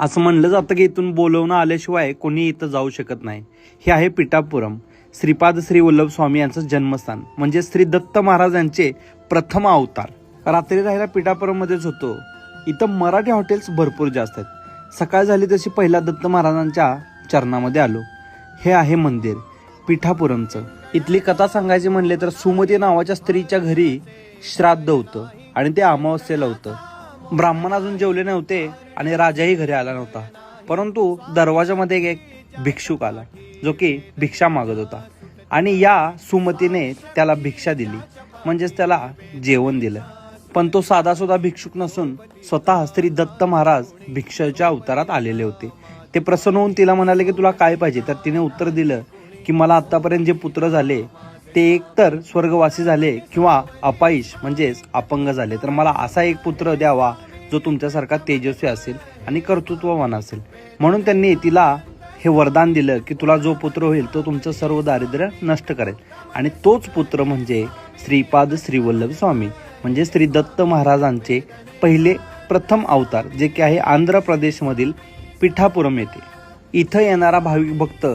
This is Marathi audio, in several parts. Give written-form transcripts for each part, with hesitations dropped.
असं म्हणलं जातं की इथून बोलवणं आल्याशिवाय कोणी इथं जाऊ शकत नाही. हे आहे पिठापुरम, श्रीपाद श्री वल्लभ स्वामी यांचं जन्मस्थान, म्हणजे श्री दत्त महाराज यांचे प्रथम अवतार. रात्री राहायला पिठापुरममध्येच होतो. इथं मराठी हॉटेल्स भरपूर जास्त आहेत. सकाळ झाली तशी पहिला दत्त महाराजांच्या चरणामध्ये आलो. हे आहे मंदिर पिठापुरमचं. इथली कथा सांगायची म्हणले तर सुमती नावाच्या स्त्रीच्या घरी श्राद्ध होतं आणि ते अमावस्येला होतं. ब्राह्मण अजून जेवले नव्हते आणि राजाही घरी आला नव्हता. परंतु दरवाजामध्ये एक भिक्षुक आला जो की भिक्षा मागत होता आणि या सुमतीने त्याला भिक्षा दिली, म्हणजेच त्याला जेवण दिलं. पण तो साधासुद्धा भिक्षुक नसून स्वतः श्री दत्त महाराज भिक्षाच्या अवतारात आलेले होते. ते प्रसन्न होऊन तिला म्हणाले की तुला काय पाहिजे. तर तिने उत्तर दिलं की मला आतापर्यंत जे पुत्र झाले ते एकतर स्वर्गवासी झाले किंवा अपाईश म्हणजेच अपंग झाले, तर मला असा एक पुत्र द्यावा जो तुमच्यासारखा तेजस्वी असेल आणि कर्तृत्ववान असेल. म्हणून त्यांनी तिला हे वरदान दिलं की तुला जो पुत्र होईल तो तुमचं सर्व दारिद्र्य नष्ट करेल. आणि तोच पुत्र म्हणजे श्रीपाद श्री वल्लभ स्वामी, म्हणजे श्री दत्त महाराजांचे पहिले प्रथम अवतार, जे की आहे आंध्र प्रदेशमधील पिठापुरम येथे. इथं येणारा भाविक भक्त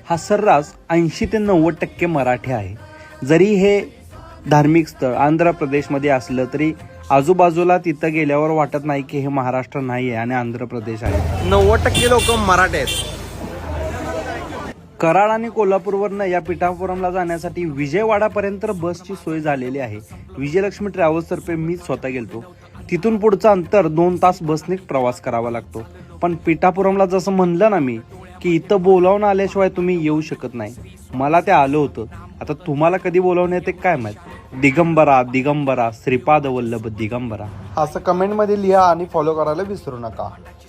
हा सर्रास 80 ते 90% मराठी आहे. जरी हे धार्मिक स्थळ आंध्र प्रदेशमध्ये असलं तरी आजूबाजूला तिथं गेल्यावर वाटत नाही की हे महाराष्ट्र नाही आहे आणि आंध्र प्रदेश आहे. 90% लोक मराठी आहेत. कराड आणि कोल्हापूरवरनं या पिठापुरमला जाण्यासाठी विजयवाडापर्यंत बसची सोय झालेली आहे. विजयलक्ष्मी ट्रॅव्हल्सतर्फे मी स्वतः गेलतो. तिथून पुढचं अंतर 2 तास बसने प्रवास करावा लागतो. पण पिठापुरमला जसं म्हणलं ना मी की इथं बोलावून आल्याशिवाय तुम्ही येऊ शकत नाही. मला ते आलं होतं. आता तुम्हाला कधी बोलावून येते काय माहित. दिगंबरा दिगंबरा श्रीपाद वल्लभ दिगंबरा असं कमेंटमध्ये लिहा आणि फॉलो करायला विसरू नका.